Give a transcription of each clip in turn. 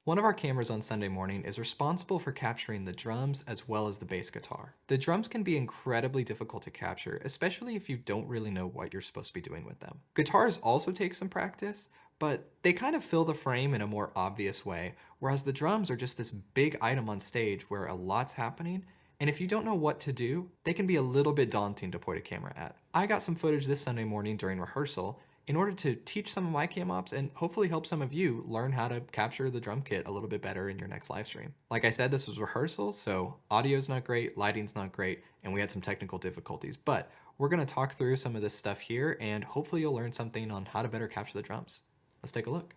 One of our cameras on Sunday morning is responsible for capturing the drums as well as the bass guitar. The drums can be incredibly difficult to capture, especially if you don't really know what you're supposed to be doing with them. Guitars also take some practice, but they kind of fill the frame in a more obvious way, whereas the drums are just this big item on stage where a lot's happening, and if you don't know what to do, they can be a little bit daunting to point a camera at. I got some footage this Sunday morning during rehearsal in order to teach some of my cam ops and hopefully help some of you learn how to capture the drum kit a little bit better in your next live stream. Like I said, this was rehearsal, so audio's not great, lighting's not great, and we had some technical difficulties, but we're gonna talk through some of this stuff here and hopefully you'll learn something on how to better capture the drums. Let's take a look.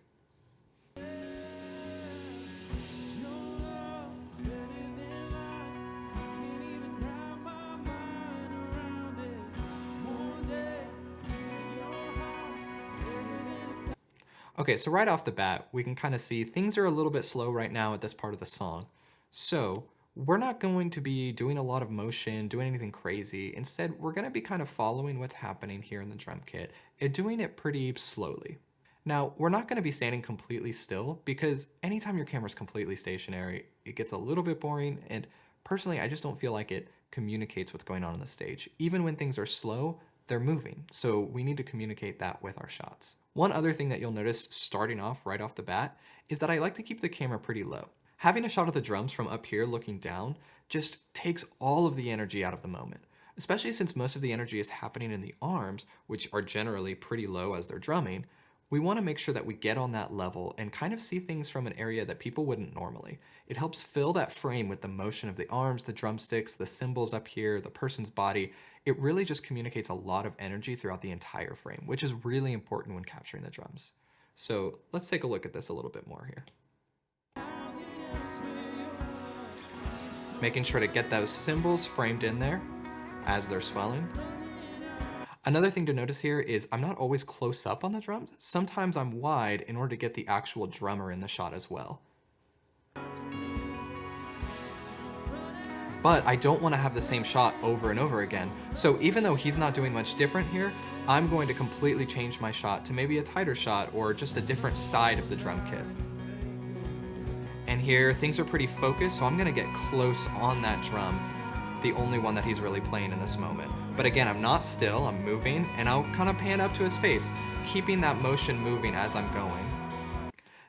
Okay, so right off the bat, we can kind of see things are a little bit slow right now at this part of the song. So we're not going to be doing a lot of motion, doing anything crazy. Instead, we're gonna be kind of following what's happening here in the drum kit and doing it pretty slowly. Now, we're not gonna be standing completely still because anytime your camera's completely stationary, it gets a little bit boring, and personally, I just don't feel like it communicates what's going on the stage. Even when things are slow, they're moving, so we need to communicate that with our shots. One other thing that you'll notice starting off right off the bat is that I like to keep the camera pretty low. Having a shot of the drums from up here looking down just takes all of the energy out of the moment, especially since most of the energy is happening in the arms, which are generally pretty low as they're drumming. We want to make sure that we get on that level and kind of see things from an area that people wouldn't normally. It helps fill that frame with the motion of the arms, the drumsticks, the cymbals up here, the person's body. It really just communicates a lot of energy throughout the entire frame, which is really important when capturing the drums. So let's take a look at this a little bit more here. Making sure to get those cymbals framed in there as they're swelling. Another thing to notice here is I'm not always close up on the drums. Sometimes I'm wide in order to get the actual drummer in the shot as well. But I don't want to have the same shot over and over again. So even though he's not doing much different here, I'm going to completely change my shot to maybe a tighter shot or just a different side of the drum kit. And here things are pretty focused, so I'm going to get close on that drum, the only one that he's really playing in this moment. But again, I'm not still, I'm moving, and I'll kind of pan up to his face, keeping that motion moving as I'm going.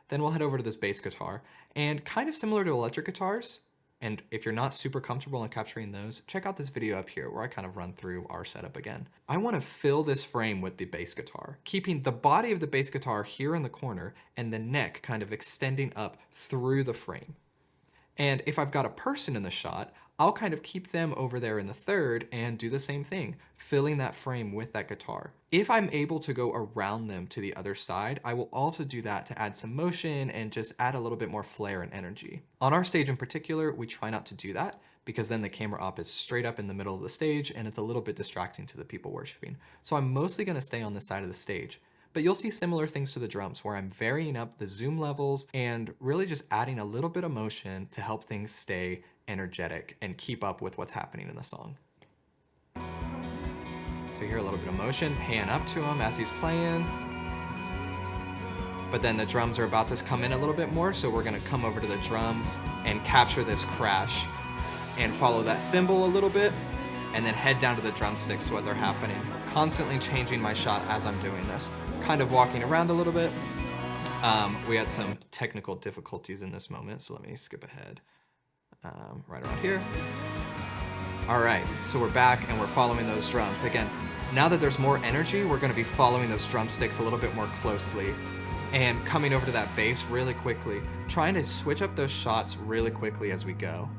Then we'll head over to this bass guitar, and kind of similar to electric guitars, and if you're not super comfortable in capturing those, check out this video up here where I kind of run through our setup again. I want to fill this frame with the bass guitar, keeping the body of the bass guitar here in the corner and the neck kind of extending up through the frame. And if I've got a person in the shot, I'll kind of keep them over there in the third and do the same thing, filling that frame with that guitar. If I'm able to go around them to the other side, I will also do that to add some motion and just add a little bit more flair and energy. On our stage in particular, we try not to do that because then the camera op is straight up in the middle of the stage and it's a little bit distracting to the people worshiping. So I'm mostly gonna stay on this side of the stage. But you'll see similar things to the drums where I'm varying up the zoom levels and really just adding a little bit of motion to help things stay energetic and keep up with what's happening in the song. So you hear a little bit of motion, pan up to him as he's playing. But then the drums are about to come in a little bit more, so we're gonna come over to the drums and capture this crash and follow that cymbal a little bit and then head down to the drumsticks to what they're happening. Constantly changing my shot as I'm doing this. Kind of walking around a little bit. We had some technical difficulties in this moment, so let me skip ahead. Right around here. All right, so we're back and we're following those drums. Again, now that there's more energy, we're gonna be following those drumsticks a little bit more closely and coming over to that bass really quickly, trying to switch up those shots really quickly as we go.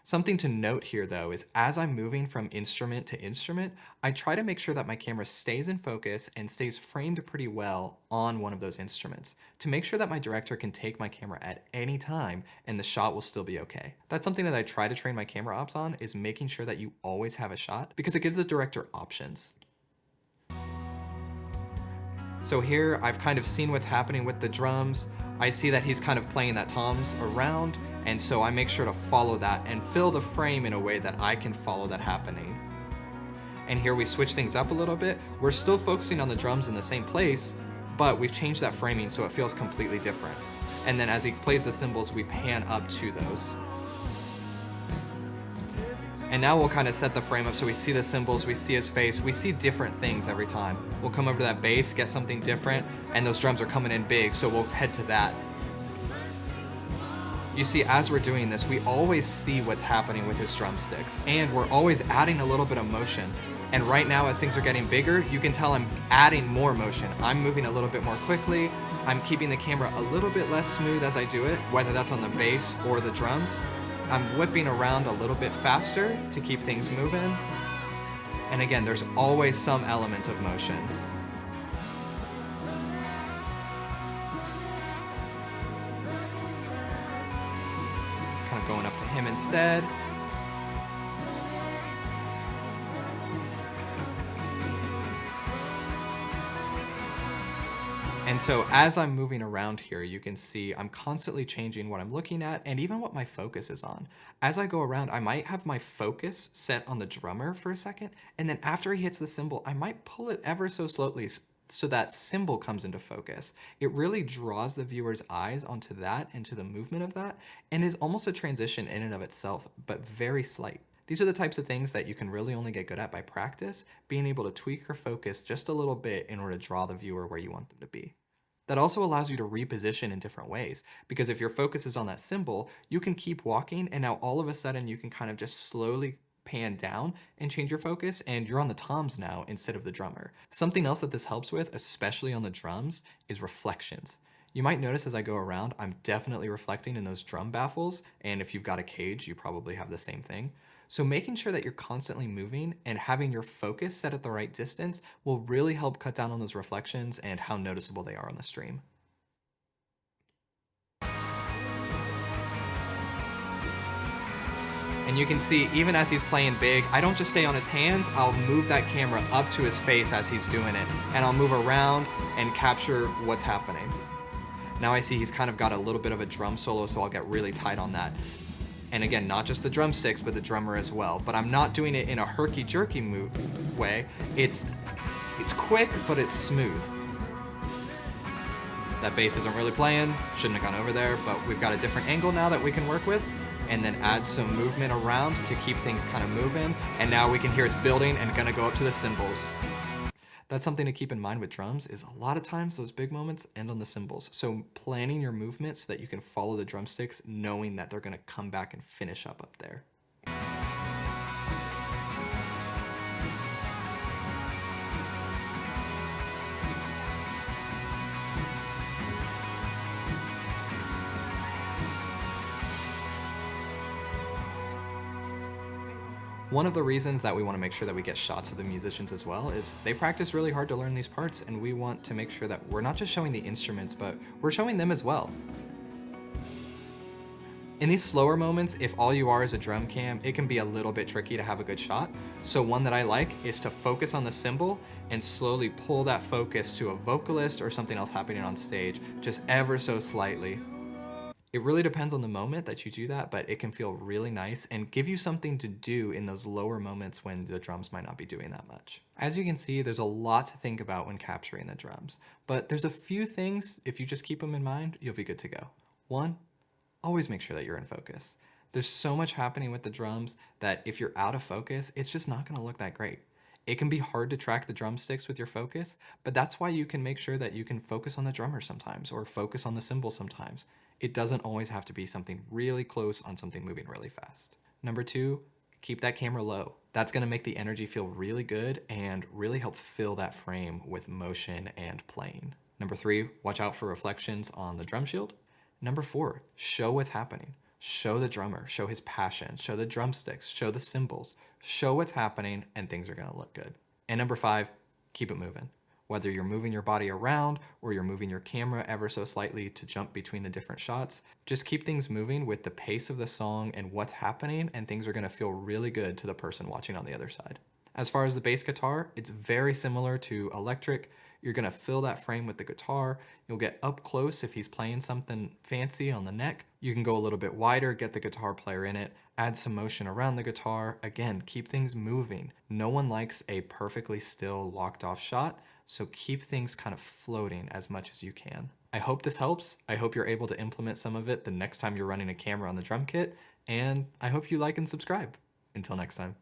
Something to note here though is as I'm moving from instrument to instrument, I try to make sure that my camera stays in focus and stays framed pretty well on one of those instruments to make sure that my director can take my camera at any time and the shot will still be okay. That's something that I try to train my camera ops on, is making sure that you always have a shot because it gives the director options. So here I've kind of seen what's happening with the drums. I see that he's kind of playing that toms around, and so I make sure to follow that and fill the frame in a way that I can follow that happening. And here we switch things up a little bit. We're still focusing on the drums in the same place, but we've changed that framing so it feels completely different. And then as he plays the cymbals, we pan up to those. And now we'll kind of set the frame up so we see the cymbals, we see his face, we see different things every time. We'll come over to that bass, get something different, and those drums are coming in big, so we'll head to that. You see, as we're doing this, we always see what's happening with his drumsticks, and we're always adding a little bit of motion. And right now, as things are getting bigger, you can tell I'm adding more motion. I'm moving a little bit more quickly. I'm keeping the camera a little bit less smooth as I do it, whether that's on the bass or the drums. I'm whipping around a little bit faster to keep things moving. And again, there's always some element of motion. Kind of going up to him instead. And so as I'm moving around here, you can see I'm constantly changing what I'm looking at and even what my focus is on. As I go around, I might have my focus set on the drummer for a second, and then after he hits the cymbal, I might pull it ever so slowly so that cymbal comes into focus. It really draws the viewer's eyes onto that and to the movement of that, and is almost a transition in and of itself, but very slight. These are the types of things that you can really only get good at by practice, being able to tweak your focus just a little bit in order to draw the viewer where you want them to be. That also allows you to reposition in different ways, because if your focus is on that cymbal, you can keep walking, and now all of a sudden you can kind of just slowly pan down and change your focus, and you're on the toms now instead of the drummer. Something else that this helps with, especially on the drums, is reflections. You might notice as I go around, I'm definitely reflecting in those drum baffles, and if you've got a cage, you probably have the same thing. So making sure that you're constantly moving and having your focus set at the right distance will really help cut down on those reflections and how noticeable they are on the stream. And you can see, even as he's playing big, I don't just stay on his hands, I'll move that camera up to his face as he's doing it, and I'll move around and capture what's happening. Now I see he's kind of got a little bit of a drum solo, so I'll get really tight on that. And again, not just the drumsticks, but the drummer as well. But I'm not doing it in a herky-jerky way. It's quick, but it's smooth. That bass isn't really playing, shouldn't have gone over there, but we've got a different angle now that we can work with, and then add some movement around to keep things kind of moving. And now we can hear it's building and gonna go up to the cymbals. That's something to keep in mind with drums, is a lot of times those big moments end on the cymbals. So planning your movement so that you can follow the drumsticks, knowing that they're gonna come back and finish up there. One of the reasons that we want to make sure that we get shots of the musicians as well is they practice really hard to learn these parts, and we want to make sure that we're not just showing the instruments, but we're showing them as well. In these slower moments, if all you are is a drum cam, it can be a little bit tricky to have a good shot. So one that I like is to focus on the cymbal and slowly pull that focus to a vocalist or something else happening on stage, just ever so slightly. It really depends on the moment that you do that, but it can feel really nice and give you something to do in those lower moments when the drums might not be doing that much. As you can see, there's a lot to think about when capturing the drums, but there's a few things, if you just keep them in mind, you'll be good to go. One, always make sure that you're in focus. There's so much happening with the drums that if you're out of focus, it's just not gonna look that great. It can be hard to track the drumsticks with your focus, but that's why you can make sure that you can focus on the drummer sometimes or focus on the cymbal sometimes. It doesn't always have to be something really close on something moving really fast. Number two, keep that camera low. That's gonna make the energy feel really good and really help fill that frame with motion and playing. Number three, watch out for reflections on the drum shield. Number four, show what's happening. Show the drummer, show his passion, show the drumsticks, show the cymbals, show what's happening, and things are gonna look good. And number five, keep it moving. Whether you're moving your body around or you're moving your camera ever so slightly to jump between the different shots, just keep things moving with the pace of the song and what's happening, and things are gonna feel really good to the person watching on the other side. As far as the bass guitar, it's very similar to electric. You're gonna fill that frame with the guitar. You'll get up close if he's playing something fancy on the neck. You can go a little bit wider, get the guitar player in it, add some motion around the guitar. Again, keep things moving. No one likes a perfectly still, locked off shot. So keep things kind of floating as much as you can. I hope this helps. I hope you're able to implement some of it the next time you're running a camera on the drum kit, and I hope you like and subscribe. Until next time.